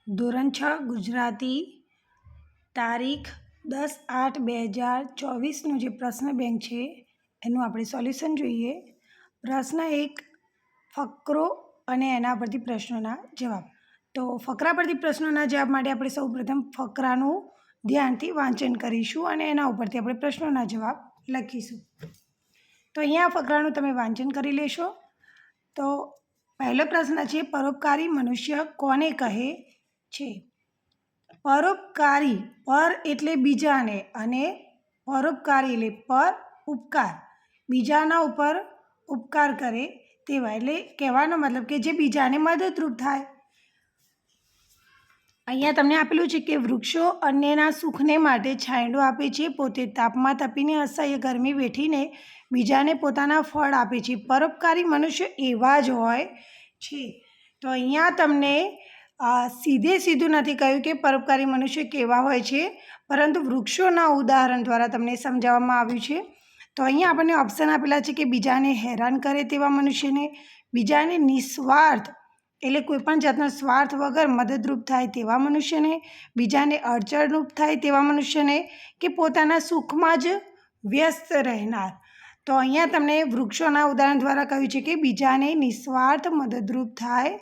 ધોરણ 6 ગુજરાતી તારીખ 10/8/2024નું જે પ્રશ્ન બેંક છે એનું આપણે સોલ્યુશન જોઈએ. પ્રશ્ન 1, ફકરો અને એના પરથી પ્રશ્નોના જવાબ. તો ફકરા પરથી પ્રશ્નોના જવાબ માટે આપણે સૌપ્રથમ ફકરાનું ધ્યાનથી વાંચન કરીશું અને એના ઉપરથી આપણે પ્રશ્નોના જવાબ લખીશું. તો અહીંયા ફકરાનું તમે વાંચન કરી લેશો. તો પહેલો પ્રશ્ન છે, પરોપકારી મનુષ્ય કોને કહે છે? પરોપકારી, પર એટલે બીજાને અને પરોપકારી એટલે પર ઉપકાર, બીજાના ઉપર ઉપકાર કરે તેવા, એટલે કહેવાનો મતલબ કે જે બીજાને મદદરૂપ થાય. અહીંયા તમને આપેલું છે કે વૃક્ષો અન્યના સુખને માટે છાંયડો આપે છે, પોતે તાપમાં તપીને અસહ્ય ગરમી વેઠીને બીજાને પોતાના ફળ આપે છે. પરોપકારી મનુષ્ય એવા જ હોય છે. તો અહીંયા તમને સીધું નથી કહ્યું કે પરોપકારી મનુષ્ય કેવા હોય છે, પરંતુ વૃક્ષોના ઉદાહરણ દ્વારા તમને સમજાવવામાં આવ્યું છે. તો અહીંયા આપણને ઓપ્શન આપેલા છે કે બીજાને હેરાન કરે તેવા મનુષ્યને, બીજાને નિસ્વાર્થ એટલે કોઈપણ જાતનો સ્વાર્થ વગર મદદરૂપ થાય તેવા મનુષ્યને, બીજાને અડચણરૂપ થાય તેવા મનુષ્યને, કે પોતાના સુખમાં જ વ્યસ્ત રહેનાર. તો અહીંયા તમને વૃક્ષોના ઉદાહરણ દ્વારા કહ્યું છે કે બીજાને નિસ્વાર્થ મદદરૂપ થાય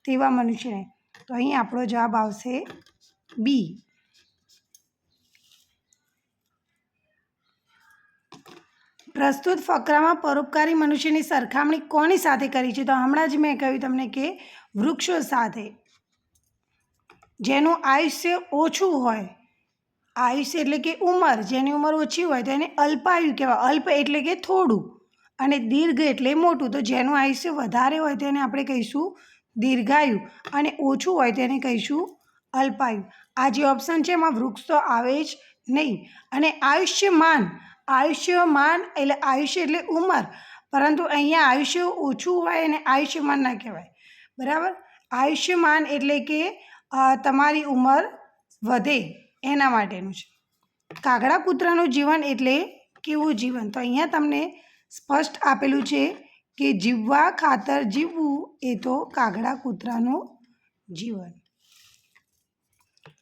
તેવા મનુષ્યને. તો અહીં આપણો જવાબ આવશે બી. પ્રસ્તુત ફકરામાં પરોપકારી મનુષ્યની સરખામણી કોની સાથે કરી છે? તો હમણાં જ મેં કહ્યું તમને કે વૃક્ષો સાથે. જેનું આયુષ્ય ઓછું હોય, આયુષ્ય એટલે કે ઉંમર, જેની ઉંમર ઓછી હોય તો એને અલ્પાયુ કહેવાય. અલ્પ એટલે કે થોડું અને દીર્ઘ એટલે મોટું. તો જેનું આયુષ્ય વધારે હોય તેને આપણે કહીશું દીર્ઘાયુ અને ઓછું હોય તેને કહીશું અલ્પાયુ. આ જે ઓપ્શન છે એમાં વૃક્ષ તો આવે જ નહીં. અને આયુષ્યમાન, આયુષ્યમાન એટલે આયુષ્ય એટલે ઉંમર, પરંતુ અહીંયા આયુષ્ય ઓછું હોય અને આયુષ્યમાન ના કહેવાય. બરાબર? આયુષ્યમાન એટલે કે તમારી ઉંમર વધે એના માટેનું છે. કાગડા કૂતરાનું જીવન એટલે કેવું જીવન? તો અહીંયા તમને સ્પષ્ટ આપેલું છે કે જીવવા ખાતર જીવવું એ તો કાગડા કૂતરાનું જીવન.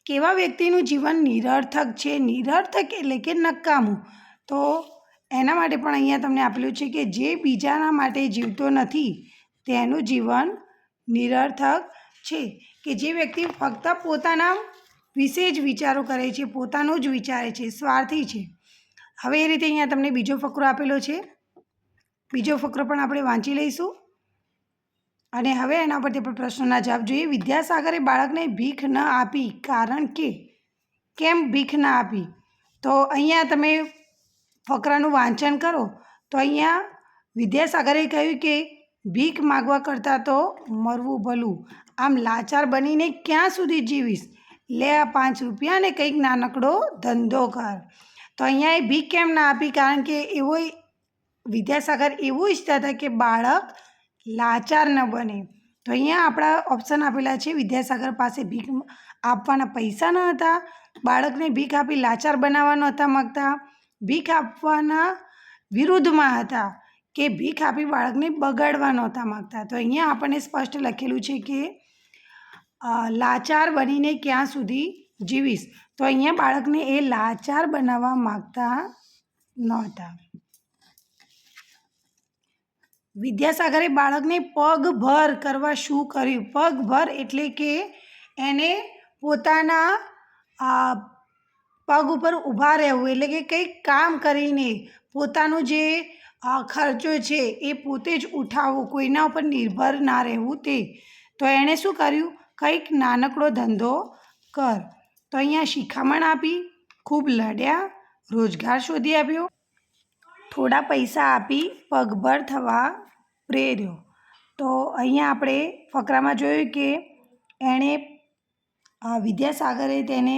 કેવા વ્યક્તિનું જીવન નિરર્થક છે? નિરર્થક એટલે કે નકામું. તો એના માટે પણ અહીંયા તમને આપેલું છે કે જે બીજાના માટે જીવતો નથી તેનું જીવન નિરર્થક છે. કે જે વ્યક્તિ ફક્ત પોતાના વિશે જ વિચારો કરે છે, પોતાનું જ વિચારે છે, સ્વાર્થી છે. હવે એ રીતે અહીંયા તમને બીજો ફકરો આપેલો છે. બીજો ફકરો પણ આપણે વાંચી લઈશું અને હવે એના પરથી આપણે પ્રશ્નોના જવાબ જોઈએ. વિદ્યાસાગરે બાળકને ભીખ ન આપી કારણ કે, કેમ ભીખ ન આપી? તો અહીંયા તમે ફકરાનું વાંચન કરો તો અહીંયા વિદ્યાસાગરે કહ્યું કે ભીખ માગવા કરતાં તો મરવું ભલું, આમ લાચાર બનીને ક્યાં સુધી જીવીશ, લે આ 5 રૂપિયા ને કંઈક નાનકડો ધંધો કર. તો અહીંયા એ ભીખ કેમ ના આપી? કારણ કે એવો વિદ્યાસાગર એવું ઈચ્છતા હતા કે બાળક લાચાર ન બને. તો અહીંયા આપણા ઓપ્શન આપેલા છે. વિદ્યાસાગર પાસે ભીખ આપવાના પૈસા ન હતા, બાળકને ભીખ આપી લાચાર બનાવવા નહોતા માગતા, ભીખ આપવાના વિરુદ્ધમાં હતા કે ભીખ આપી બાળકને બગાડવા નહોતા માગતા. તો અહીંયા આપણને સ્પષ્ટ લખેલું છે કે લાચાર બનીને ક્યાં સુધી જીવીશ. તો અહીંયા બાળકને એ લાચાર બનાવવા માગતા નહોતા. વિદ્યાસાગરે બાળકને પગભર કરવા શું કર્યું? પગભર એટલે કે એને પોતાના પગ ઉપર ઊભા રહેવું, એટલે કે કંઈક કામ કરીને પોતાનું જે ખર્ચો છે એ પોતે જ ઉઠાવવો, કોઈના ઉપર નિર્ભર ના રહેવું તે. તો એણે શું કર્યું? કંઈક નાનકડો ધંધો કર. તો અહીંયા શિખામણ આપી, ખૂબ લડ્યા, રોજગાર શોધી આપ્યો, થોડા પૈસા આપી પગભર થવા પ્રેર્યો. તો અહીંયા આપણે ફકરામાં જોયું કે એણે વિદ્યાસાગરે તેને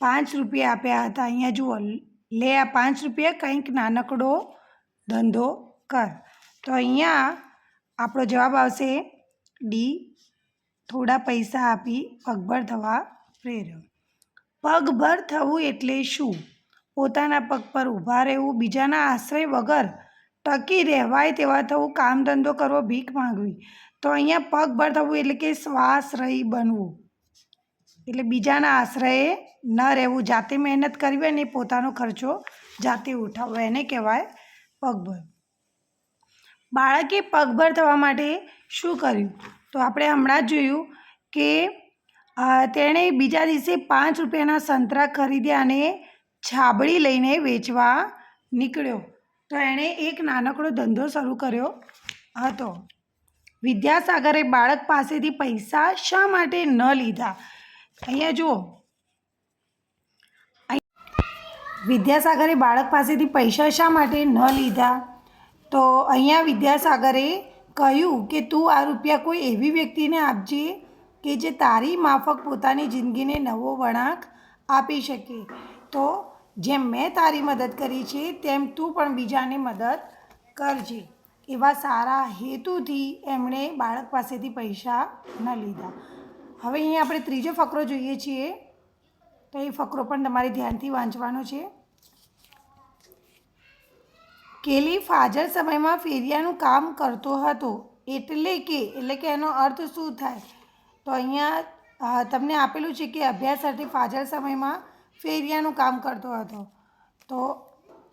5 રૂપિયા આપ્યા હતા. અહીંયા જુઓ, લે આ 5 રૂપિયા કંઈક નાનકડો ધંધો કર. તો અહીંયા આપણો જવાબ આવશે ડી, થોડા પૈસા આપી પગભર થવા પ્રેર્યો. પગભર થવું એટલે શું? પોતાના પગ પર ઊભા રહેવું, બીજાના આશ્રય વગર ટકી રહેવાય તેવા થવું, કામ ધંધો કરવો, ભીખ માંગવી. તો અહીંયા પગભર થવું એટલે કે સ્વાશ્રયી બનવું. એટલે બીજાના આશ્રયે ન રહેવું, જાતે મહેનત કરવી અને પોતાનો ખર્ચો જાતે ઉઠાવવો, એને કહેવાય પગભર. બાળકે પગભર થવા માટે શું કર્યું? તો આપણે હમણાં જ જોયું કે તેણે બીજા દિવસે 5 રૂપિયાના સંતરા ખરીદ્યા અને છાબડી લઈને વેચવા નીકળ્યો. તો એણે એક નાનકડો ધંધો શરૂ કર્યો હતો. વિદ્યાસાગરે બાળક પાસેથી પૈસા શા માટે ન લીધા? અહીંયા જુઓ, વિદ્યાસાગરે બાળક પાસેથી પૈસા શા માટે ન લીધા? તો અહીંયા વિદ્યાસાગરે કહ્યું કે તું આ રૂપિયા કોઈ એવી વ્યક્તિને આપજે કે જે તારી માફક પોતાની જિંદગીને નવો વળાંક આપી શકે. તો જેમ મેં તારી મદદ કરી છે તેમ તું પણ બીજાને મદદ કરજે. એવા સારા હેતુથી એમણે બાળક પાસેથી પૈસા ન લીધા. હવે અહીંયા આપણે ત્રીજો ફકરો જોઈએ છીએ, તો એ ફકરો પણ તમારે ધ્યાનથી વાંચવાનો છે. કેલી ફાજલ સમયમાં ફેરિયાનું કામ કરતો હતો. એટલે કે એનો અર્થ શું થાય? તો અહીંયા તમને આપેલું છે કે અભ્યાસ અર્થે ફાજલ સમયમાં ફેરિયાનું કામ કરતો હતો. તો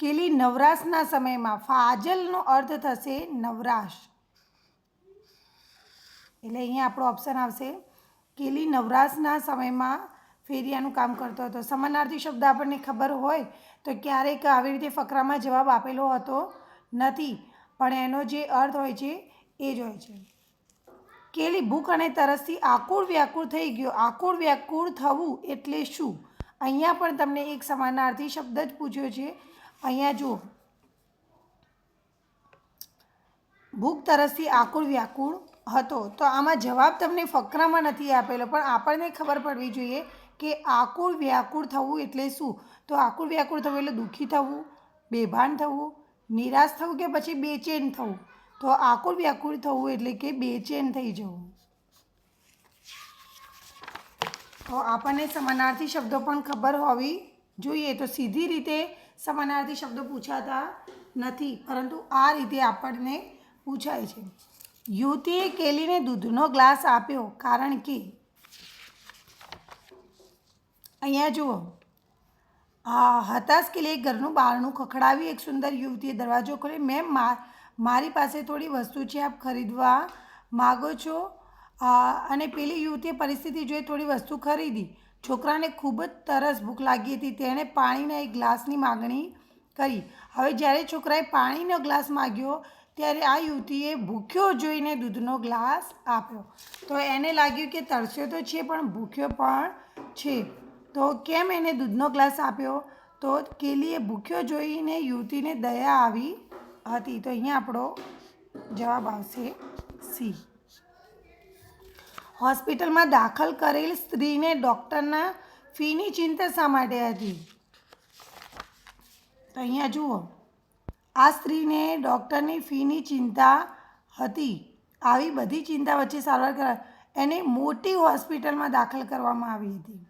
કેલી નવરાશના સમયમાં, ફાજલનો અર્થ થશે નવરાશ, એટલે અહીંયા આપણો ઓપ્શન આવશે કેલી નવરાશના સમયમાં ફેરિયાનું કામ કરતો હતો. સમાનાર્થી શબ્દ આપણને ખબર હોય તો ક્યારેક આવી રીતે ફકરામાં જવાબ આપેલો હતો નથી, પણ એનો જે અર્થ હોય છે એ જ હોય છે. કેલી ભૂખ અને તરસથી આકુળ વ્યાકુળ થઈ ગયો. આકુળ વ્યાકુળ થવું એટલે શું? અહીંયા પણ તમને એક સમાનાર્થી શબ્દ જ પૂછ્યો છે. અહીંયા જુઓ, ભૂખ તરસથી આકુળ વ્યાકુળ હતો. તો આમાં જવાબ તમને ફકરામાં નથી આપેલો, પણ આપણને ખબર પડવી જોઈએ કે આકુળ વ્યાકુળ થવું એટલે શું. તો આકુળ વ્યાકુળ થવું એટલે દુઃખી થવું, બેભાન થવું, નિરાશ થવું કે પછી બેચેન થવું. તો આકુળ વ્યાકુળ થવું એટલે કે બેચેન થઈ જવું. તો આપણને સમાનાર્થી શબ્દો પણ ખબર હોવી જોઈએ. તો સીધી રીતે સમાનાર્થી શબ્દો પૂછાતા નથી, પરંતુ આ રીતે આપણને પૂછાય છે. યુવતીએ કેલીને દૂધનો ગ્લાસ આપ્યો કારણ કે, અહીંયા જુઓ, હતાશ કેલીએ ઘરનું બારણું ખખડાવી એક સુંદર યુવતીએ દરવાજો ખોલ્યો. મેમ, મારી પાસે થોડી વસ્તુ છે, આપ ખરીદવા માગો છો? અને પેલી યુવતીએ પરિસ્થિતિ જોઈ થોડી વસ્તુ ખરીદી. છોકરાને ખૂબ જ તરસ ભૂખ લાગી હતી. તેણે પાણીના એક ગ્લાસની માગણી કરી. હવે જ્યારે છોકરાએ પાણીનો ગ્લાસ માગ્યો ત્યારે આ યુવતીએ ભૂખ્યો જોઈને દૂધનો ગ્લાસ આપ્યો. તો એને લાગ્યું કે તરસ્યો તો છે પણ ભૂખ્યો પણ છે, તો કેમ એને દૂધનો ગ્લાસ આપ્યો? તો કેલીએ ભૂખ્યો જોઈને યુવતીને દયા આવી હતી. તો અહીંયા આપણો જવાબ આવશે સી. હોસ્પિટલમાં દાખલ કરેલ સ્ત્રીને ડૉક્ટરના ફીની ચિંતા શા માટે હતી? તો અહીંયા જુઓ, આ સ્ત્રીને ડૉક્ટરની ફીની ચિંતા હતી. આવી બધી ચિંતા વચ્ચે સારવાર એને મોટી હોસ્પિટલમાં દાખલ કરવામાં આવી હતી.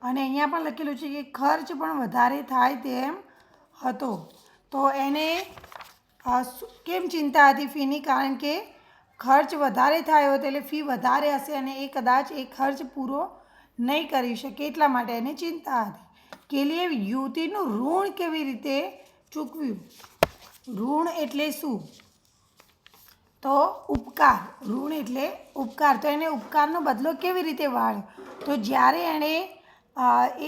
અને અહીંયા પણ લખેલું છે કે ખર્ચ પણ વધારે થાય તેમ હતો. તો એને કેમ ચિંતા હતી ફીની? કારણ કે ખર્ચ વધારે થયો હતો એટલે ફી વધારે હશે અને એ કદાચ એ ખર્ચ પૂરો નહીં કરી શકે, એટલા માટે એને ચિંતા હતી. કેલીએ યુવતીનું ઋણ કેવી રીતે ચૂકવ્યું? ઋણ એટલે શું? તો ઉપકાર. ઋણ એટલે ઉપકાર. તો એને ઉપકારનો બદલો કેવી રીતે વાળ્યો? તો જ્યારે એણે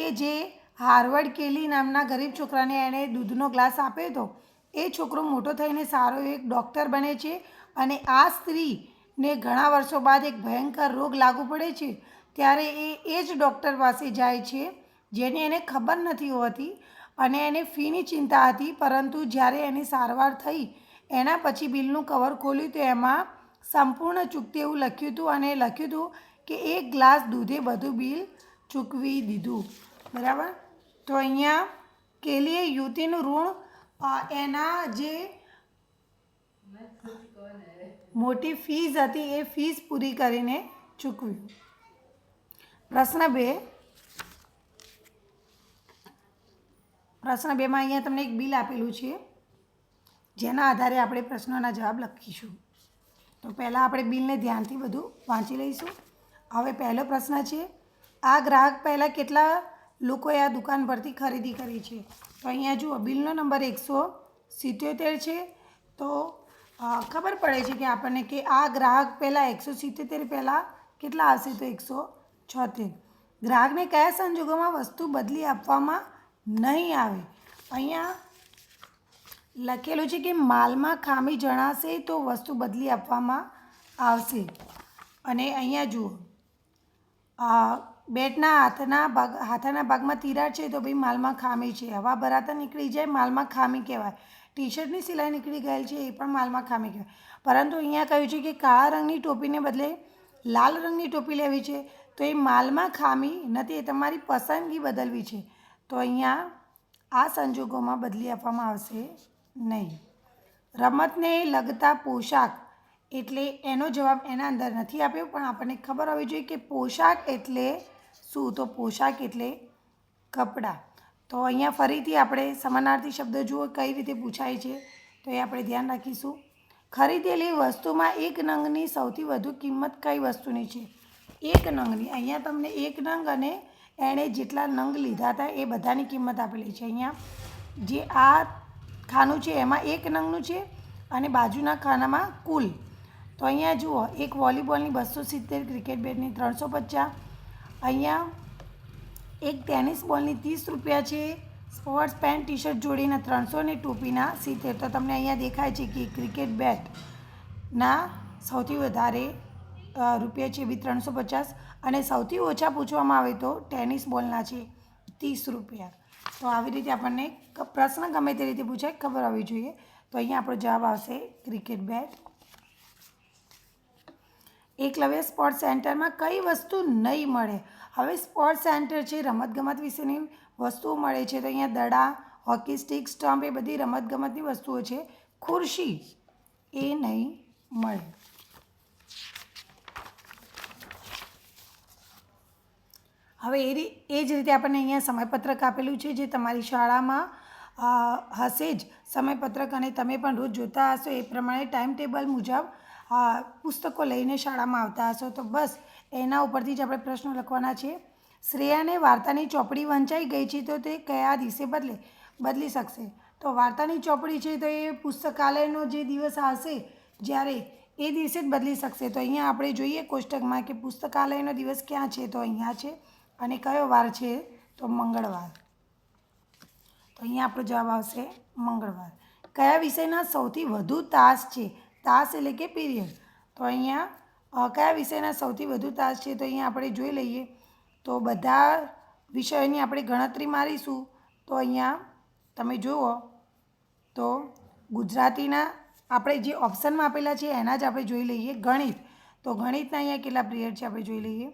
એ જે હાર્વર્ડ કેલી નામના ગરીબ છોકરાને એણે દૂધનો ગ્લાસ આપ્યો હતો, એ છોકરો મોટો થઈને સારો એક ડૉક્ટર બને છે અને આ સ્ત્રીને ઘણા વર્ષો બાદ એક ભયંકર રોગ લાગુ પડે છે ત્યારે એ જ ડૉક્ટર પાસે જાય છે જેની એને ખબર નથી હોતી અને એને ફીની ચિંતા હતી. પરંતુ જ્યારે એની સારવાર થઈ એના પછી બિલનું કવર ખોલ્યું તો એમાં સંપૂર્ણ ચૂકતી એવું લખ્યું હતું અને લખ્યું હતું કે એક ગ્લાસ દૂધે બધું બિલ ચૂકવી દીધું. બરાબર? તો અહીંયા કેલીએ યુવતીનું ઋણ એના જે મોટી ફીસ હતી એ ફીસ પૂરી કરીને ચૂકવ્યું. પ્રશ્ન 2. પ્રશ્ન 2માં અહીંયા તમને એક બિલ આપેલું છે જેના આધારે આપણે પ્રશ્નોના જવાબ લખીશું. તો પહેલાં આપણે બિલને ધ્યાનથી બધું વાંચી લઈશું. હવે પહેલો પ્રશ્ન છે, આ ગ્રાહક પહેલાં કેટલા લોકોએ આ દુકાન પરથી ખરીદી કરી છે? તો અહીંયા જુઓ બિલનો નંબર 177 છે. તો ખબર પડે છે કે આપણને કે આ ગ્રાહક પહેલાં 177 પહેલાં કેટલા આવશે? તો 176. ગ્રાહકને કયા સંજોગોમાં વસ્તુ બદલી આપવામાં નહીં આવે? અહીંયા લખેલું છે કે માલમાં ખામી જણાશે તો વસ્તુ બદલી આપવામાં આવશે. અને અહીંયા જુઓ બેટના હાથાના ભાગમાં તિરાડ છે તો ભાઈ માલમાં ખામી છે. હવા ભરાતા નીકળી જાય માલમાં ખામી કહેવાય. ટી શર્ટની સિલાઈ નીકળી ગયેલ છે એ પણ માલમાં ખામી કહેવાય. પરંતુ અહીંયા કહ્યું છે કે કાળા રંગની ટોપીને બદલે લાલ રંગની ટોપી લેવી છે તો એ માલમાં ખામી નથી, એ તમારી પસંદગી બદલવી છે. તો અહીંયા આ સંજોગોમાં બદલી આપવામાં આવશે નહીં. રમતને લગતા પોશાક એટલે એનો જવાબ એના અંદર નથી આપ્યો, પણ આપણને ખબર હોવી જોઈએ કે પોશાક એટલે શું? તો પોશાક એટલે કપડાં. તો અહીંયા ફરીથી આપણે સમાનાર્થી શબ્દ જુઓ કઈ રીતે પૂછાય છે તો એ આપણે ધ્યાન રાખીશું. ખરીદેલી વસ્તુમાં એક નંગની સૌથી વધુ કિંમત કઈ વસ્તુની છે? એક નંગની. અહીંયા તમને એક નંગ અને એણે જેટલા નંગ લીધા હતા એ બધાની કિંમત આપેલી છે. અહીંયા જે આ ખાનું છે એમાં એક નંગનું છે અને બાજુના ખાનામાં કુલ. તો અહીંયા જુઓ એક વોલીબોલની 270, ક્રિકેટ બેટની 350, અહીંયા એક ટેનિસ બોલની 30 રૂપિયા છે, સ્પોર્ટ્સ પેન્ટ ટી શર્ટ જોડીના 300 અને ટોપીના 70. તો તમને અહીંયા દેખાય છે કે ક્રિકેટ બેટના સૌથી વધારે રૂપિયા છે 350 અને સૌથી ઓછા પૂછવામાં આવે તો ટેનિસ બોલના છે 30 રૂપિયા. તો આવી રીતે આપણને પ્રશ્ન ગમે તે રીતે પૂછાય ખબર હોવી જોઈએ. તો અહીંયા આપણો જવાબ આવશે ક્રિકેટ બેટ. એકલવ્ય સ્પોર્ટ્સ સેન્ટરમાં કઈ વસ્તુ નહીં મળે? હવે સ્પોર્ટ્સ સેન્ટર છે, રમતગમત વિશેની વસ્તુઓ મળે છે. તો અહીંયા દડા, હોકી સ્ટિક, સ્ટમ્પ એ બધી રમતગમતની વસ્તુઓ છે. ખુરશી એ નહીં મળે. હવે એ જ રીતે આપણને અહીંયા સમયપત્રક આપેલું છે જે તમારી શાળામાં હશે જ સમયપત્રક, અને તમે પણ રોજ જોતા હશો એ પ્રમાણે ટાઈમ ટેબલ મુજબ પુસ્તકો લઈને શાળામાં આવતા હશો. તો બસ એના ઉપરથી જ આપણે પ્રશ્નો લખવાના છે. શ્રેયાને વાર્તાની ચોપડી વંચાઈ ગઈ છે તો તે કયા દિવસે બદલી શકશે? તો વાર્તાની ચોપડી છે તો એ પુસ્તકાલયનો જે દિવસ આવશે જ્યારે એ દિવસે જ બદલી શકશે. તો અહીંયા આપણે જોઈએ કોષ્ટકમાં કે પુસ્તકાલયનો દિવસ ક્યાં છે? તો અહીંયા છે. અને કયો વાર છે? તો મંગળવાર. તો અહીંયા આપણો જવાબ આવશે મંગળવાર. કયા વિષયના સૌથી વધુ તાસ છે? તાસ એટલે કે પીરિયડ. તો અહીંયા કયા વિષયના સૌથી વધુ તાસ છે? તો અહીંયા આપણે જોઈ લઈએ તો બધા વિષયોની આપણે ગણતરી મારીશું. તો અહીંયા તમે જુઓ તો ગુજરાતીના આપણે જે ઓપ્શનમાં આપેલા છે એના જ આપણે જોઈ લઈએ. ગણિત, તો ગણિતના અહીંયા કેટલા પીરિયડ છે આપણે જોઈ લઈએ.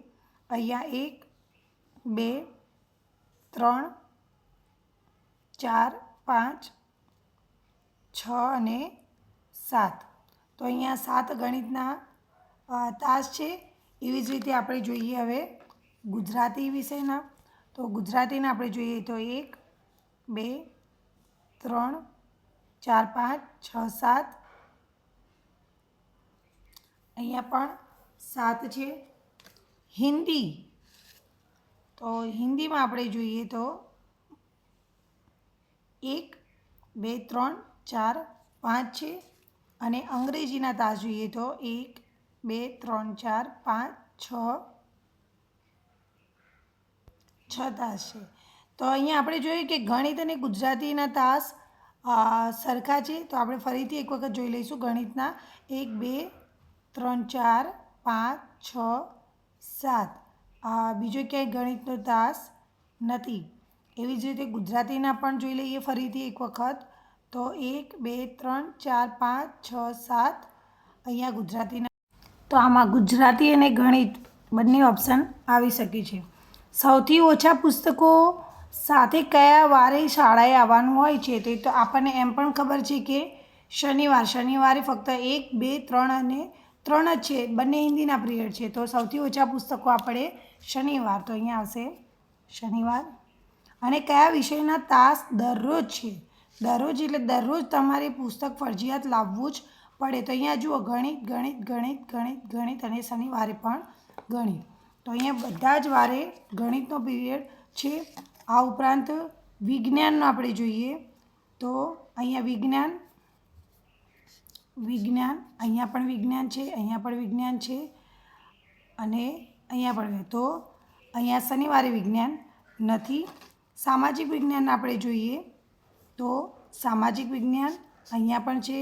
અહીંયા 1, 2, 3, 4, 5, 6 અને 7. તો અહીંયા 7 ગણિતના તાસ છે. એવી જ રીતે આપણે જોઈએ હવે ગુજરાતી વિષયના. તો ગુજરાતીના આપણે જોઈએ તો 1, 2, 3, 4, 5, 6, 7. અહીંયા પણ 7 છે. હિન્દી, તો હિન્દીમાં આપણે જોઈએ તો 1, 2, 3, 4, 5 છે. અને અંગ્રેજીના તાસ જોઈએ તો 1, 2, 3, 4, 5, 6 તાસ છે. તો અહીંયા આપણે જોઈએ કે ગણિત અને ગુજરાતીના તાસ સરખા છે. તો આપણે ફરીથી એક વખત જોઈ લઈશું. ગણિતના 1, 2, 3, 4, 5, 6, 7. બીજો ક્યાંય ગણિતનો તાસ નથી. એવી જ રીતે ગુજરાતીના પણ જોઈ લઈએ ફરીથી એક વખત. તો 1, 2, 3, 4, 5, 6, 7 અહીંયા ગુજરાતીના. તો આમાં ગુજરાતી અને ગણિત બંને ઓપ્શન આવી શકે છે. સૌથી ઓછા પુસ્તકો સાથે કયા વારે શાળાએ આવવાનું હોય છે? તો આપણને એમ પણ ખબર છે કે શનિવારે ફક્ત 1, 2, 3 અને 3 જ છે. બંને હિન્દીના પીરિયડ છે. તો સૌથી ઓછા પુસ્તકો આપણે શનિવાર. તો અહીંયા આવશે શનિવાર. અને કયા વિષયના તાસ દરરોજ છે? દરરોજ એટલે દરરોજ તમારે પુસ્તક ફરજિયાત લાવવું જ પડે. તો અહીંયા જુઓ ગણિત, ગણિત, ગણિત, ગણિત, ગણિત અને શનિવારે પણ ગણિત. તો અહીંયા બધા જ વારે ગણિતનો પીરિયડ છે. આ ઉપરાંત વિજ્ઞાનનો આપણે જોઈએ તો અહીંયા વિજ્ઞાન અહીંયા પણ વિજ્ઞાન છે, અહીંયા પણ વિજ્ઞાન છે અને અહીંયા પણ. તો અહીંયા શનિવારે વિજ્ઞાન નથી. સામાજિક વિજ્ઞાન આપણે જોઈએ તો સામાજિક વિજ્ઞાન અહીંયા પણ છે,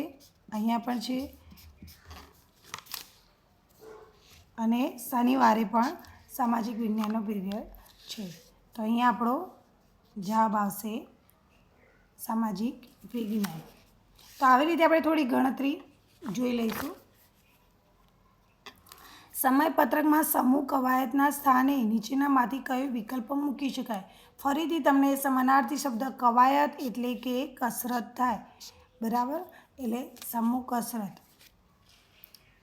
અહીંયા પણ છે અને શનિવારે પણ સામાજિક વિજ્ઞાનનો પીરિયડ છે. તો અહીંયા આપણો જવાબ આવશે સામાજિક વિજ્ઞાન. તો આવી રીતે આપણે થોડી ગણતરી જોઈ લઈશું. સમયપત્રકમાં સમૂહ કવાયતના સ્થાને નીચેનામાંથી કયો વિકલ્પ મૂકી શકાય? ફરીથી તમને સમાનાર્થી શબ્દ કવાયત એટલે કે કસરત થાય, બરાબર, એટલે સમૂહ કસરત.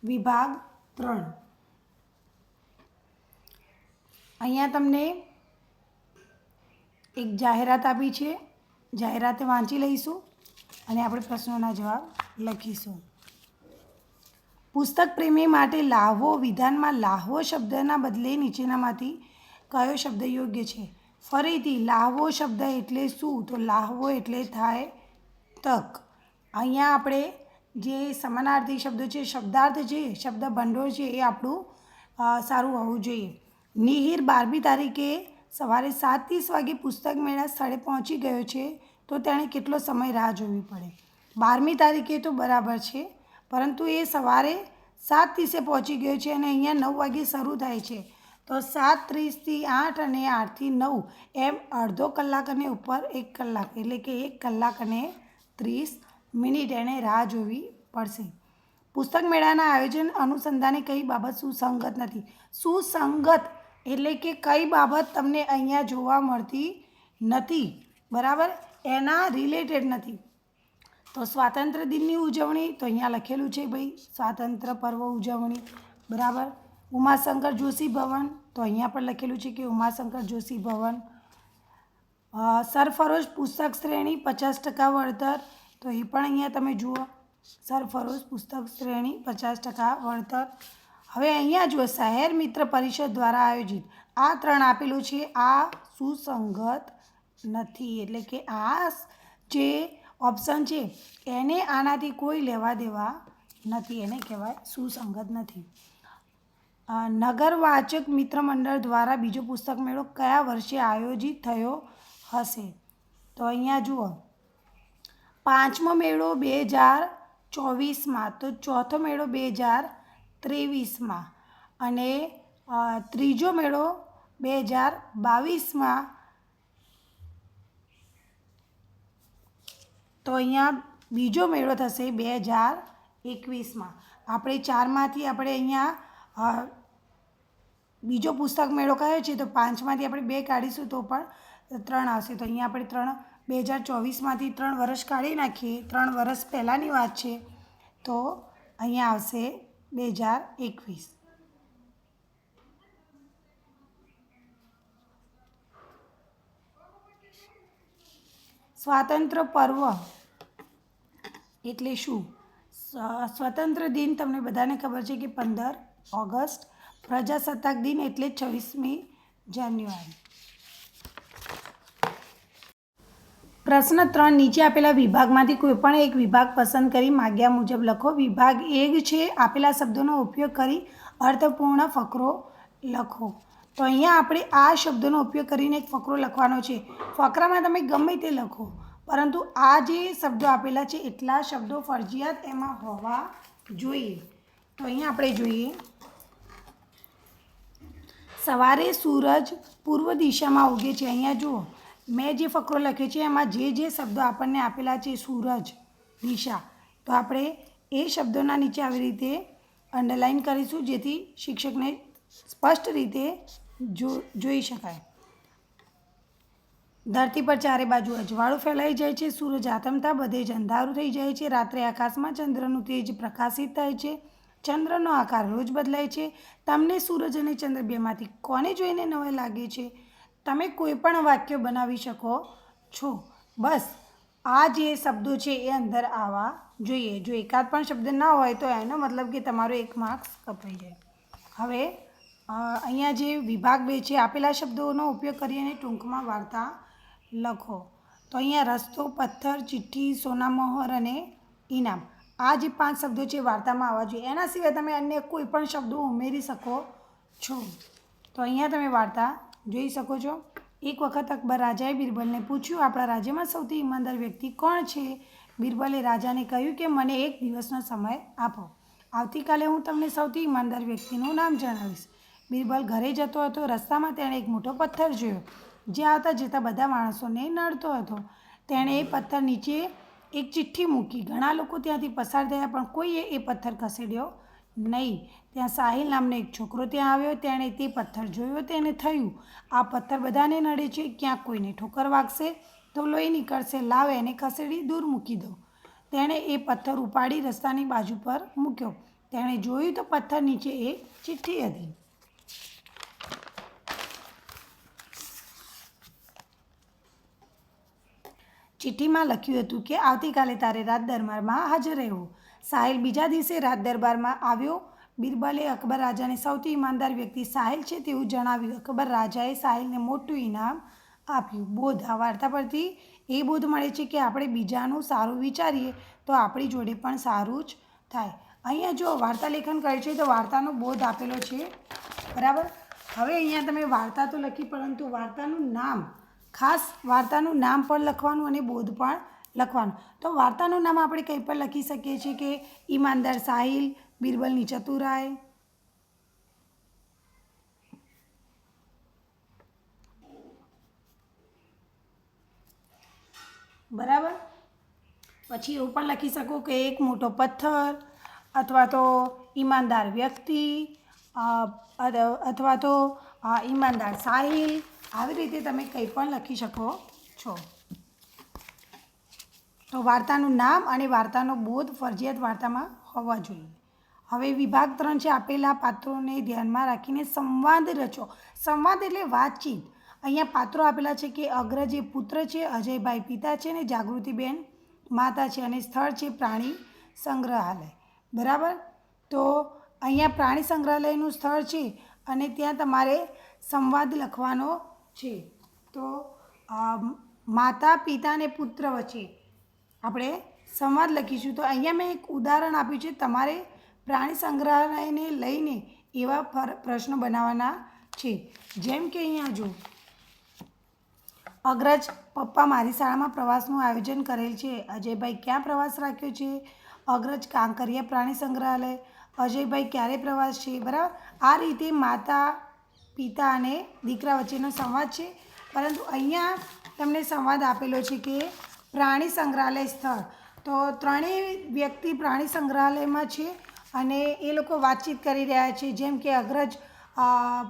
વિભાગ 3 અહીંયા તમને એક જાહેરાત આપી છે. જાહેરાત વાંચી લઈશું અને આપણે પ્રશ્નોના જવાબ લખીશું. પુસ્તક પ્રેમી માટે લાહવો. વિધાનમાં લાહવો શબ્દના બદલે નીચેનામાંથી કયો શબ્દ યોગ્ય છે? ફરીથી લાહવો શબ્દ એટલે શું? તો લાહવો એટલે થાય તક. અહીંયા આપણે જે સમાનાર્થી શબ્દો છે, શબ્દાર્થ છે, શબ્દ ભંડોળ છે, એ આપણું સારું હોવું જોઈએ. નિહિર 12મી તારીખે સવારે 7:30 વાગે પુસ્તક મેળા સ્થળે પહોંચી ગયો છે, તો તેણે કેટલો સમય રાહ જોવી પડે? 12મી તારીખે તો બરાબર છે, પરંતુ એ સવારે 7:30 પહોંચી ગયો છે અને અહીંયા 9 વાગે શરૂ થાય છે, તો 7:30 થી 8 અને 8 થી 9 એમ અડધો કલાક અને ઉપર 1 કલાક, એટલે કે 1 કલાક અને 30 મિનિટ એણે રાહ જોવી પડશે. પુસ્તક મેળાના આયોજન અનુસંધાને કઈ બાબત સુસંગત નથી? સુસંગત એટલે કે કઈ બાબત તમને અહીંયા જોવા મળતી નથી, બરાબર, એના રિલેટેડ નથી. તો સ્વાતંત્ર્ય દિનની ઉજવણી, તો અહીંયા લખેલું છે ભાઈ સ્વાતંત્ર્ય પર્વ ઉજવણી, બરાબર. ઉમાશંકર જોશી ભવન, તો અહીંયા પણ લખેલું છે કે ઉમાશંકર જોશી ભવન. સરફરોશ પુસ્તક શ્રેણી 50% વળતર, તો એ પણ અહીંયા તમે જુઓ, સરફરોશ પુસ્તક શ્રેણી 50% વળતર. હવે અહીંયા જુઓ, શહેર મિત્ર પરિષદ દ્વારા આયોજિત. આ 3 આપેલું છે, આ સુસંગત નથી, એટલે કે આ જે ઓપ્શન છે એને આનાથી કોઈ લેવા દેવા નથી, એને કહેવાય સુસંગત નથી. નગરવાચક મિત્ર મંડળ દ્વારા બીજો પુસ્તક મેળો કયા વર્ષે આયોજિત થયો હશે? તો અહીંયા જુઓ, 5મો મેળો 2024માં, તો 4થો મેળો 2023માં અને 3જો મેળો 2022માં. તો અહીંયા બીજો મેળો થશે 2021માં. આપણે 4માંથી આપણે અહીંયા બીજો પુસ્તક મેળો કયો છે? તો 5માંથી આપણે 2 કાઢીશું તો પણ 3 આવશે. તો અહીંયા આપણે 2024માંથી 3 વર્ષ કાઢી નાખીએ, 3 વર્ષ પહેલાંની વાત છે, તો અહીંયા આવશે 2021. સ્વાતંત્ર્ય પર્વ એટલે શું? સ્વતંત્ર દિન તમને બધાને ખબર છે કે 15 ઓગસ્ટ. પ્રજાસત્તાક દિન એટલે 26મી જાન્યુઆરી. પ્રશ્ન 3, નીચે આપેલા વિભાગમાંથી કોઈપણ એક વિભાગ પસંદ કરી માગ્યા મુજબ લખો. વિભાગ 1 છે, આપેલા શબ્દોનો ઉપયોગ કરી અર્થપૂર્ણ ફકરો લખો. તો અહીંયા આપણે આ શબ્દોનો ઉપયોગ કરીને એક ફકરો લખવાનો છે. ફકરામાં તમે ગમે તે લખો, પરંતુ આ જે શબ્દો આપેલા છે એટલા શબ્દો ફરજિયાત એમાં હોવા જોઈએ. તો અહીંયા આપણે જોઈએ, સવારે સૂરજ પૂર્વ દિશામાં ઉગે છે. અહીંયા જુઓ, મેં જે ફકરો લખ્યો છે એમાં જે શબ્દો આપણને આપેલા છે, સૂરજ, દિશા, તો આપણે એ શબ્દોના નીચે આવી રીતે અંડરલાઈન કરીશું, જેથી શિક્ષકને સ્પષ્ટ રીતે જોઈ શકાય. ધરતી પર ચારે બાજુ અજવાળું ફેલાઈ જાય છે. સૂરજ આથમતા બધે જ અંધારું થઈ જાય છે. રાત્રે આકાશમાં ચંદ્રનું તેજ પ્રકાશિત થાય છે. ચંદ્રનો આકાર રોજ બદલાય છે. તમને સૂરજ અને ચંદ્ર બેમાંથી કોને જોઈને નવાઈ લાગે છે? તમે કોઈ પણ વાક્ય બનાવી શકો છો. બસ આ જે શબ્દો છે એ અંદર આવવા જોઈએ. જો એકાદ પણ શબ્દ ના હોય તો એનો મતલબ કે તમારો 1 માર્ક્સ કપાઈ જાય. હવે અહીંયા જે વિભાગ 2 છે આપેલા શબ્દોનો ઉપયોગ કરીને ટૂંકમાં વાર્તા લખો. તો અહીંયા રસ્તો, પથ્થર, ચિઠ્ઠી, સોનામહોર અને ઇનામ, આ જે 5 શબ્દો છે વાર્તામાં આવવા જોઈએ. એના સિવાય તમે અન્ય કોઈ પણ શબ્દો ઉમેરી શકો છો. તો અહીંયા તમે વાર્તા જોઈ શકો છો. એક વખત અકબર રાજાએ બિરબલને પૂછ્યું, આપણા રાજ્યમાં સૌથી ઈમાનદાર વ્યક્તિ કોણ છે? બિરબલે રાજાને કહ્યું કે મને 1 દિવસનો સમય આપો. આવતીકાલે હું તમને સૌથી ઈમાનદાર વ્યક્તિનું નામ જણાવીશ. બિરબલ ઘરે જતો હતો. રસ્તામાં તેણે એક મોટો પથ્થર જોયો જે આવતા જતા બધા માણસોને નડતો હતો. તેણે એ પથ્થર નીચે એક ચિઠ્ઠી મૂકી. ઘણા લોકો ત્યાંથી પસાર થયા પણ કોઈએ એ પથ્થર ખસેડ્યો નહીં. ત્યાં સાહિલ નામનો એક છોકરો ત્યાં આવ્યો. તેણે તે પથ્થર જોયો. તેને થયું, આ પથ્થર બધાને નડે છે, ક્યાંક કોઈને ઠોકર વાગશે તો લોહી નીકળશે. લાવ એને ખસેડી દૂર મૂકી દો. તેણે એ પથ્થર ઉપાડી રસ્તાની બાજુ પર મૂક્યો. તેણે જોયું તો પથ્થર નીચે એક ચિઠ્ઠી હતી. ચિઠ્ઠીમાં લખ્યું હતું કે આવતીકાલે તારે રાજ દરબારમાં હાજર રહેવું. સાહિલ બીજા દિવસે રાજ દરબારમાં આવ્યો. બિરબલે અકબર રાજાને સૌથી ઈમાનદાર વ્યક્તિ સાહિલ છે તેવું જણાવ્યું. અકબર રાજાએ સાહિલને મોટું ઇનામ આપ્યું. બોધ, આ વાર્તા પરથી એ બોધ મળે છે કે આપણે બીજાનું સારું વિચારીએ તો આપણી જોડે પણ સારું જ થાય. અહીંયા જો વાર્તા લેખન કરે છે તો વાર્તાનો બોધ આપેલો છે, બરાબર. હવે અહીંયા તમે વાર્તા તો લખી પરંતુ વાર્તાનું નામ, ખાસ વાર્તાનું નામ પણ લખવાનું અને બોધ પણ લખવાનું. તો વાર્તાનું નામ આપણે કંઈ પણ લખી શકીએ છીએ કે ઈમાનદાર સાહિલ, બિરબલની ચતુરાઈ, બરાબર. પછી એવું પણ લખી શકો કે એક મોટો પથ્થર, અથવા તો ઈમાનદાર વ્યક્તિ, અથવા તો ઈમાનદાર સાહિલ. આવી રીતે તમે કંઈ પણ લખી શકો છો. તો વાર્તાનું નામ અને વાર્તાનો બોધ ફરજિયાત વાર્તામાં હોવા જોઈએ. હવે વિભાગ 3 છે. આપેલા પાત્રોને ધ્યાનમાં રાખીને સંવાદ રચો. સંવાદ એટલે વાતચીત. અહીંયા પાત્રો આપેલા છે કે અગ્રજ એ પુત્ર છે, અજયભાઈ પિતા છે અને જાગૃતિબેન માતા છે, અને સ્થળ છે પ્રાણી સંગ્રહાલય, બરાબર. તો અહીંયા પ્રાણી સંગ્રહાલયનું સ્થળ છે અને ત્યાં તમારે સંવાદ લખવાનો છે. તો માતા, પિતા અને પુત્ર વચ્ચે આપણે સંવાદ લખીશું. તો અહીંયા મેં એક ઉદાહરણ આપ્યું છે. તમારે પ્રાણી સંગ્રહાલયને લઈને એવા પ્રશ્નો બનાવવાના છે. જેમ કે અહીંયા જો, અગ્રજ, પપ્પા મારી શાળામાં પ્રવાસનું આયોજન કરેલ છે. અજયભાઈ ક્યાં પ્રવાસ રાખ્યો છે? અગ્રજ, કાંકરિયા પ્રાણી સંગ્રહાલય. અજયભાઈ ક્યારે પ્રવાસ છે? બરાબર. આ રીતે માતા, પિતા અને દીકરા વચ્ચેનો સંવાદ છે. પરંતુ અહીંયા તમને સંવાદ આપેલો છે કે પ્રાણી સંગ્રહાલય સ્થળ. તો ત્રણેય વ્યક્તિ પ્રાણી સંગ્રહાલયમાં છે અને એ લોકો વાતચીત કરી રહ્યા છે. જેમ કે અગ્રજ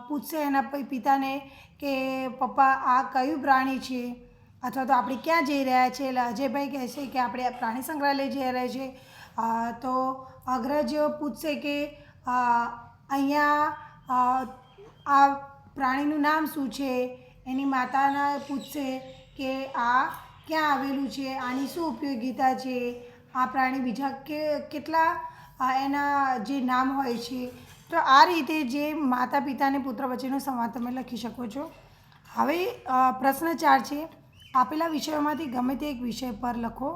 પૂછશે એના પિતાને કે પપ્પા આ કયું પ્રાણી છે, અથવા તો આપણે ક્યાં જઈ રહ્યા છીએ. એટલે અજયભાઈ કહેશે કે આપણે પ્રાણી સંગ્રહાલય જઈ રહ્યા છીએ. તો અગ્રજ પૂછશે કે અહીંયા આ પ્રાણીનું નામ શું છે. એની માતાના પૂછશે કે આ ક્યાં આવેલું છે, આની શું ઉપયોગિતા છે, આ પ્રાણી બીજા કેટલા એના જે નામ હોય છે. તો આ રીતે જે માતા, પિતા અને પુત્ર વચ્ચેનો સંવાદ તમે લખી શકો છો. હવે પ્રશ્ન 4 છે. આપેલા વિષયોમાંથી ગમે તે એક વિષય પર લખો.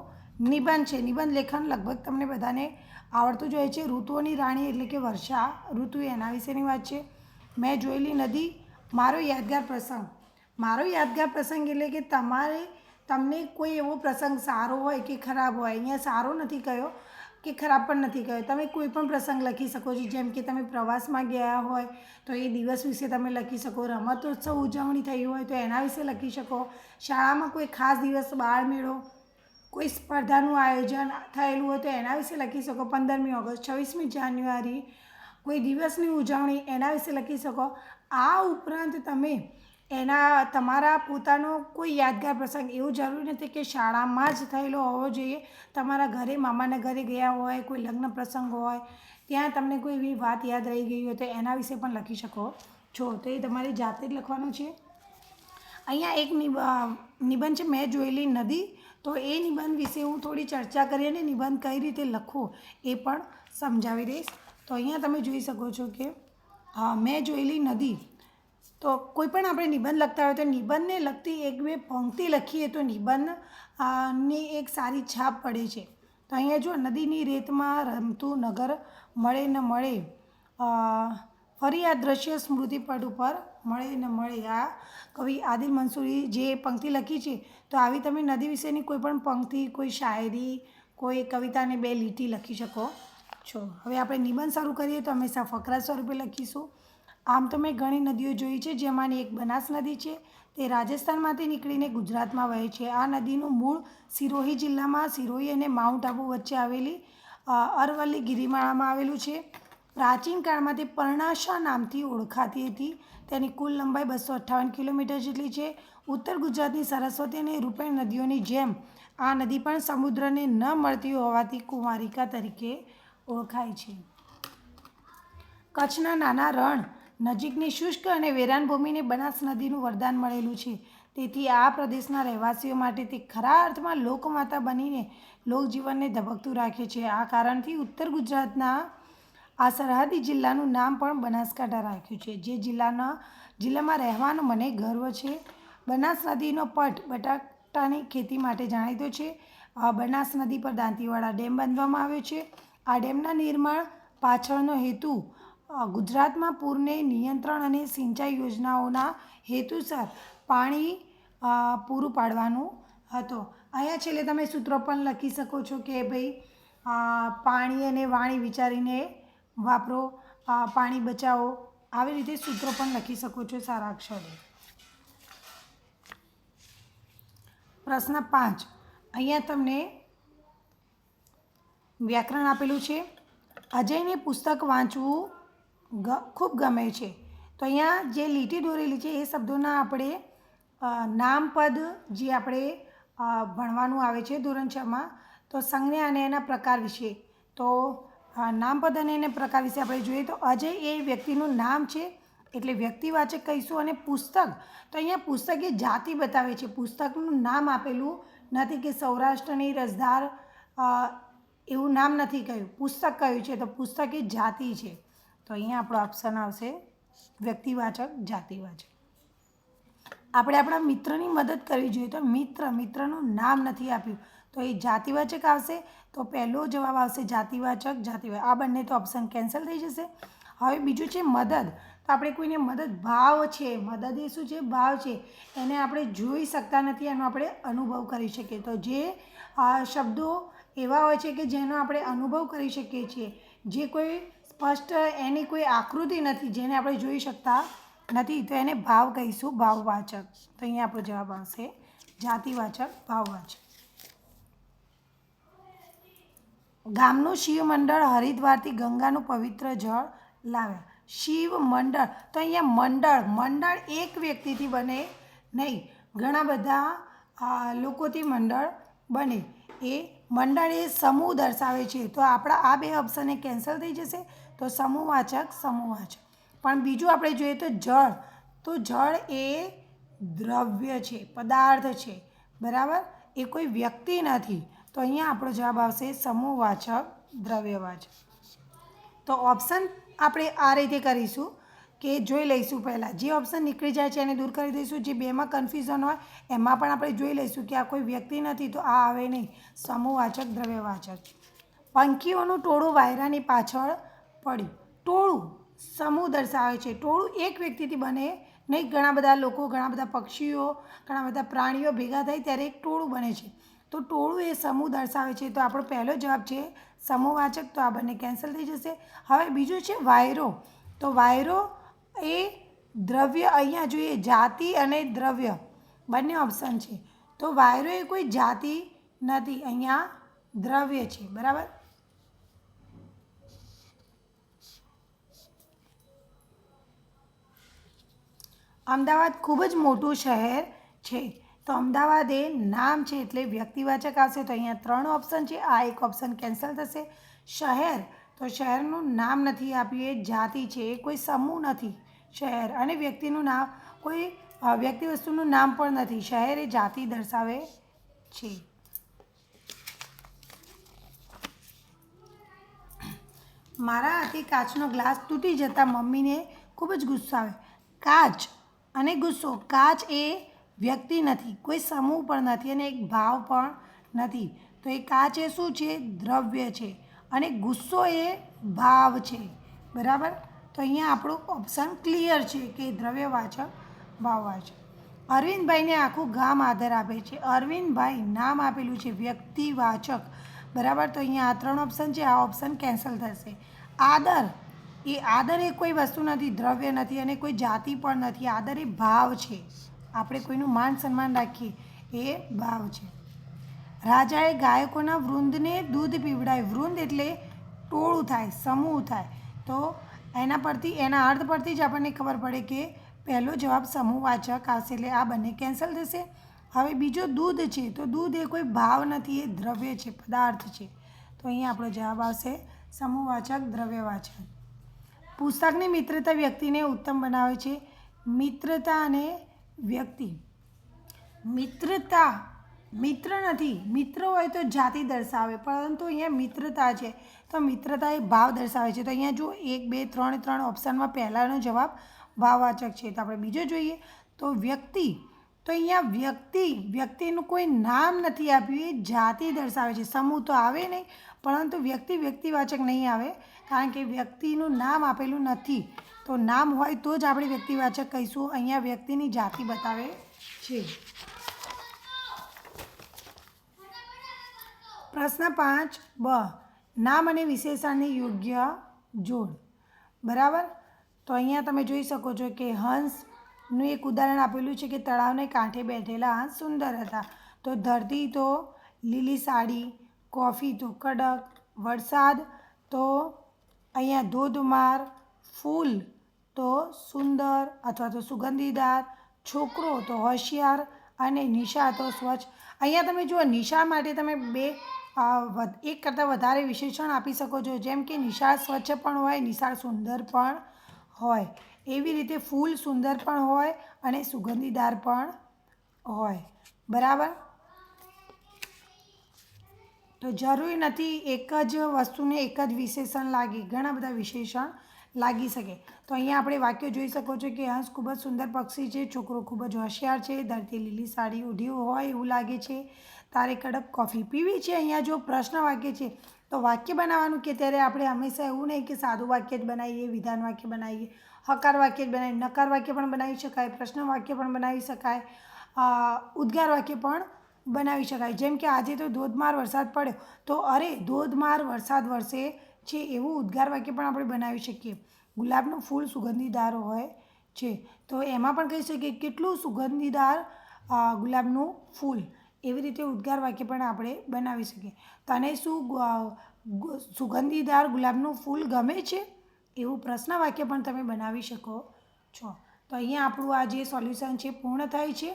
નિબંધ છે. નિબંધ લેખન લગભગ તમને બધાને આવડતું જ હોય છે. ઋતુઓની રાણી એટલે કે વર્ષા ઋતુ, એના વિશેની વાત છે. મેં જોયેલી નદી. મારો યાદગાર પ્રસંગ. મારો યાદગાર પ્રસંગ એટલે કે તમને કોઈ એવો પ્રસંગ સારો હોય કે ખરાબ હોય. અહીંયા સારો નથી કહ્યો કે ખરાબ પણ નથી કહ્યો. તમે કોઈ પણ પ્રસંગ લખી શકો છો. જેમ કે તમે પ્રવાસમાં ગયા હોય તો એ દિવસ વિશે તમે લખી શકો. રમતોત્સવ ઉજવણી થઈ હોય તો એના વિશે લખી શકો. શાળામાં કોઈ ખાસ દિવસ, બાળ મેળો, કોઈ સ્પર્ધાનું આયોજન થયેલું હોય તો એના વિશે લખી શકો. 15મી ઓગસ્ટ, 26મી જાન્યુઆરી, કોઈ દિવસની ઉજવણી, એના વિશે લખી શકો. આ ઉપરાંત તમે તમારા પોતાનો કોઈ યાદગાર પ્રસંગ, એવું જરૂરી નથી કે શાળામાં જ થયેલો હોવો જોઈએ. તમારા ઘરે, મામાના ઘરે ગયા હોય, કોઈ લગ્ન પ્રસંગ હોય, ત્યાં તમને કોઈ એવી વાત યાદ રહી ગઈ હોય તો એના વિશે પણ લખી શકો છો. તો એ તમારે જાતે જ લખવાનું છે. અહીંયા એક નિબંધ છે, મેં જોયેલી નદી. તો એ નિબંધ વિશે હું થોડી ચર્ચા કરી અને નિબંધ કઈ રીતે લખવું એ પણ સમજાવી દઈશ. તો અહીંયા તમે જોઈ શકો છો કે મેં જોયેલી નદી. તો કોઈ પણ આપણે નિબંધ લખતા હોય તો નિબંધને લગતી એક બે પંક્તિ લખીએ તો નિબંધ ની એક સારી છાપ પડે છે. તો અહીંયા જો નદીની રેતમાં રમતું નગર મળે ન મળે, ફરી આ દ્રશ્ય સ્મૃતિપટ ઉપર મળે ન મળે. આ કવિ આદિલ મંસૂરી જે પંક્તિ લખી છે, તો આવી તમે નદી વિશેની કોઈ પણ પંક્તિ, કોઈ શાયરી, કોઈ કવિતાને 2 લીટી લખી શકો છો. હવે આપણે નિબંધ શરૂ કરીએ તો હંમેશા ફકરા સ્વરૂપે લખીશું. આમ તો મેં ઘણી નદીઓ જોઈ છે, જેમાંની એક બનાસ નદી છે. તે રાજસ્થાનમાંથી નીકળીને ગુજરાતમાં વહે છે. આ નદીનું મૂળ સિરોહી જિલ્લામાં સિરોહી અને માઉન્ટ આબુ વચ્ચે આવેલી અરવલ્લી ગિરિમાળામાં આવેલું છે. પ્રાચીન કાળમાં તે પર્ણાશા નામથી ઓળખાતી હતી. તેની કુલ લંબાઈ 258 કિલોમીટર જેટલી છે. ઉત્તર ગુજરાતની સરસ્વતી અને રૂપેણ નદીઓની જેમ આ નદી પણ સમુદ્રને ન મળતી હોવાથી કુમારિકા તરીકે ઓળખાય છે. કચ્છના નાના રણ નજીકની શુષ્ક અને વેરાન ભૂમિને બનાસ નદીનું વરદાન મળેલું છે. તેથી આ પ્રદેશના રહેવાસીઓ માટે તે ખરા અર્થમાં લોકમાતા બનીને લોકજીવનને ધબકતું રાખે છે. આ કારણથી ઉત્તર ગુજરાતના આ સરહદી જિલ્લાનું નામ પણ બનાસકાંઠા રાખ્યું છે. જે જિલ્લામાં રહેવાનો મને ગર્વ છે. બનાસ નદીનો પટ બટાટાની ખેતી માટે જાણીતો છે. બનાસ નદી પર દાંતીવાડા ડેમ બાંધવામાં આવ્યો છે. આ ડેમના નિર્માણ પાછળનો હેતુ ગુજરાતમાં પૂરને નિયંત્રણ અને સિંચાઈ યોજનાઓના હેતુસર પાણી પૂરું પાડવાનું હતો. અહીંયા છેલ્લે તમે સૂત્રો પણ લખી શકો છો કે ભાઈ પાણી અને વાણી વિચારીને વાપરો, પાણી બચાવો. આવી રીતે સૂત્રો પણ લખી શકો છો સારા અક્ષરે. પ્રશ્ન 5. અહીંયા તમને વ્યાકરણ આપેલું છે. અજયને પુસ્તક વાંચવું ખૂબ ગમે છે. તો અહીંયા જે લીટી દોરેલી છે એ શબ્દોના આપણે નામપદ જે આપણે ભણવાનું આવે છે ધોરણ 6માં, તો સંજ્ઞા અને એના પ્રકાર વિશે. તો નામપદ અને એના પ્રકાર વિશે આપણે જોઈએ તો અજય એ વ્યક્તિનું નામ છે એટલે વ્યક્તિવાચક કહીશું. અને પુસ્તક, તો અહીંયા પુસ્તક એ જાતિ બતાવે છે, પુસ્તકનું નામ આપેલું નથી કે સૌરાષ્ટ્રની રસધાર એવું નામ નથી કહ્યું, પુસ્તક કહ્યું છે. તો પુસ્તક એ જાતિ છે. તો અહીંયા આપણો ઓપ્શન આવશે વ્યક્તિવાચક, જાતિવાચક. આપણે આપણા મિત્રની મદદ કરવી જોઈએ તો મિત્રનું નામ નથી આપ્યું તો એ જાતિવાચક આવશે. તો પહેલો જવાબ આવશે જાતિવાચક. આ બંને તો ઓપ્શન કેન્સલ થઈ જશે. હવે બીજું છે મદદ. તો આપણે કોઈને મદદ, ભાવ છે, મદદ એ શું છે? ભાવ છે. એને આપણે જોઈ શકતા નથી, એનો આપણે અનુભવ કરી શકીએ. તો જે શબ્દો એવા હોય છે કે જેનો આપણે અનુભવ કરી શકીએ છીએ, જે કોઈ સ્પષ્ટ એની કોઈ આકૃતિ નથી, જેને આપણે જોઈ શકતા નથી, તો એને ભાવ કહીશું, ભાવવાચક. તો અહીંયા આપણો જવાબ આવશે જાતિવાચક, ભાવવાચક. ગામનું શિવ મંડળ હરિદ્વારથી ગંગાનું પવિત્ર જળ લાવ્યા. શિવ મંડળ, તો અહીંયા મંડળ એક વ્યક્તિથી બને નહીં, ઘણા બધા લોકોથી મંડળ બને. એ મંડળ એ સમૂહ દર્શાવે છે. તો આપણા આ 2 ઓપ્શન એ કેન્સલ થઈ જશે. તો સમૂહવાચક. પણ બીજું આપણે જોઈએ તો જળ, તો જળ એ દ્રવ્ય છે, પદાર્થ છે, બરાબર, એ કોઈ વ્યક્તિ નથી. તો અહીંયા આપણો જવાબ આવશે સમૂહવાચક, દ્રવ્યવાચક. તો ઓપ્શન આપણે આ રીતે કરીશું કે જોઈ લઈશું. પહેલાં જે ઓપ્શન નીકળી જાય છે એને દૂર કરી દઈશું. જે 2માં કન્ફ્યુઝન હોય એમાં પણ આપણે જોઈ લઈશું કે આ કોઈ વ્યક્તિ નથી તો આ આવે નહીં, સમૂહવાચક, દ્રવ્યવાચક. પંખીઓનું ટોળું વાયરાની પાછળ પડ્યું. ટોળું સમૂહ દર્શાવે છે. ટોળું એક વ્યક્તિથી બને નહીં, ઘણા બધા લોકો, ઘણા બધા પક્ષીઓ, ઘણા બધા પ્રાણીઓ ભેગા થાય ત્યારે એક ટોળું બને છે. તો ટોળું એ સમૂહ દર્શાવે છે. તો આપણો પહેલો જવાબ છે સમૂહવાચક. તો આ બંને કેન્સલ થઈ જશે. હવે બીજું છે વાયરો. તો વાયરો એ દ્રવ્ય, અહીંયા જોઈએ જાતિ અને દ્રવ્ય બંને ઓપ્શન છે. તો વાયરો એ કોઈ જાતિ નથી, અહીંયા દ્રવ્ય છે, બરાબર. અમદાવાદ ખૂબ જ મોટું શહેર છે. તો અમદાવાદ એ નામ છે એટલે વ્યક્તિવાચક આવશે. તો અહીંયા 3 ઓપ્શન છે, આ એક ઓપ્શન કેન્સલ થશે. શહેર, તો શહેરનું નામ નથી આપ્યું, એ જાતિ છે, એ કોઈ સમૂહ નથી શહેર. અને વ્યક્તિનું નામ, કોઈ વ્યક્તિ વસ્તુનું નામ પણ નથી. શહેર એ જાતિ દર્શાવે છે. મારા હાથે કાચનો ગ્લાસ તૂટી જતાં મમ્મીને ખૂબ જ ગુસ્સો આવે. કાચ અને ગુસ્સો. કાચ એ વ્યક્તિ નથી, કોઈ સમૂહ પણ નથી અને એક ભાવ પણ નથી. તો એ કાચ એ શું છે? દ્રવ્ય છે. અને ગુસ્સો એ ભાવ છે. બરાબર? તો અહીંયા આપણું ઓપ્શન ક્લિયર છે કે દ્રવ્યવાચક ભાવવાચક. અરવિંદભાઈને આખું ગામ આદર આપે છે. અરવિંદભાઈ નામ આપેલું છે વ્યક્તિવાચક. બરાબર? તો અહીંયા આ 3 ઓપ્શન છે, આ ઓપ્શન કેન્સલ થશે. આદર એ કોઈ વસ્તુ નથી, દ્રવ્ય નથી અને કોઈ જાતિ પણ નથી. આદર એ ભાવ છે. આપણે કોઈનું માન સન્માન રાખીએ એ ભાવ છે. રાજાએ ગાયકોના વૃંદને દૂધ પીવડાવ્યું. વૃંદ એટલે ટોળું થાય, સમૂહ થાય. તો એના અર્થ પરથી જ આપણને ખબર પડે કે પહેલો જવાબ સમૂહવાચક આવશે, એટલે આ બંને કેન્સલ થશે. હવે બીજો દૂધ છે, તો દૂધ એ કોઈ ભાવ નથી, એ દ્રવ્ય છે, પદાર્થ છે. તો અહીંયા આપણો જવાબ આવશે સમૂહવાચક, દ્રવ્યવાચક. પુસ્તકની મિત્રતા વ્યક્તિને ઉત્તમ બનાવે છે. મિત્રતા અને વ્યક્તિ. મિત્રતા મિત્ર નથી. મિત્ર હોય તો જાતિ દર્શાવે, પરંતુ અહીંયા મિત્રતા છે તો મિત્રતા એ ભાવ દર્શાવે છે. તો અહીંયા જો 1, 2, 3 3 ઓપ્શનમાં પહેલાંનો જવાબ ભાવવાચક છે. તો આપણે બીજો જોઈએ તો વ્યક્તિ. તો અહીંયા વ્યક્તિનું કોઈ નામ નથી આપ્યું, એ જાતિ દર્શાવે છે. સમૂહ તો આવે નહીં, પરંતુ વ્યક્તિવાચક નહીં આવે, કારણ કે વ્યક્તિનું નામ આપેલું નથી. તો નામ હોય તો જ આપણે વ્યક્તિવાચક કહીશું. અહીંયા વ્યક્તિની જાતિ બતાવે છે. પ્રશ્ન 5 બ. નામ અને વિશેષણની યોગ્ય જોડ. બરાબર? તો અહીંયા તમે જોઈ શકો છો કે હંસનું એક ઉદાહરણ આપેલું છે કે તળાવને કાંઠે બેઠેલા હંસ સુંદર હતા. તો ધરતી તો લીલી સાડી, કોફી તો કડક, વરસાદ તો અહીંયા ધોધમાર, ફૂલ તો સુંદર અથવા તો સુગંધીદાર, છોકરો તો હોશિયાર અને નિશા તો સ્વચ્છ. અહીંયા તમે જુઓ, નિશા માટે તમે એક કરતાં વધારે વિશેષણ આપી શકો છો. જેમ કે નિશાળ સ્વચ્છ પણ હોય, નિશાળ સુંદર પણ હોય. એવી રીતે ફૂલ સુંદર પણ હોય અને સુગંધીદાર પણ હોય. બરાબર? તો જરૂરી નથી એક જ વસ્તુને એક જ વિશેષણ લાગે, ઘણા બધા વિશેષણ લાગી શકે. તો અહીંયા આપણે વાક્ય જોઈ શકો છો કે હંસ ખૂબ જ સુંદર પક્ષી છે, છોકરો ખૂબ જ હોશિયાર છે, ધરતી લીલી સાડી ઓઢી હોય એવું લાગે છે, તારે કડક કોફી પીવી છે. અહીંયા જો પ્રશ્ન વાક્ય છે તો વાક્ય બનાવવાનું કે ત્યારે આપણે હંમેશા એવું નહીં કે સાદું વાક્ય જ બનાવીએ, વિધાન વાક્ય બનાવીએ, હકાર વાક્ય જ બનાવીએ, નકાર વાક્ય પણ બનાવી શકાય, પ્રશ્ન વાક્ય પણ બનાવી શકાય, ઉદ્ગાર વાક્ય પણ બનાવી શકાય. જેમ કે આજે તો ધોધમાર વરસાદ પડ્યો, તો અરે ધોધમાર વરસાદ વરસે છે એવું ઉદ્ગાર વાક્ય પણ આપણે બનાવી શકીએ. ગુલાબનું ફૂલ સુગંધીદાર હોય છે, તો એમાં પણ કહી શકીએ કેટલું સુગંધીદાર ગુલાબનું ફૂલ. એવી રીતે ઉદ્ગાર વાક્ય પણ આપણે બનાવી શકીએ. તને શું સુગંધીદાર ગુલાબનું ફૂલ ગમે છે? એવું પ્રશ્ન વાક્ય પણ તમે બનાવી શકો છો. તો અહીંયા આપણું આ જે સોલ્યુશન છે પૂર્ણ થાય છે.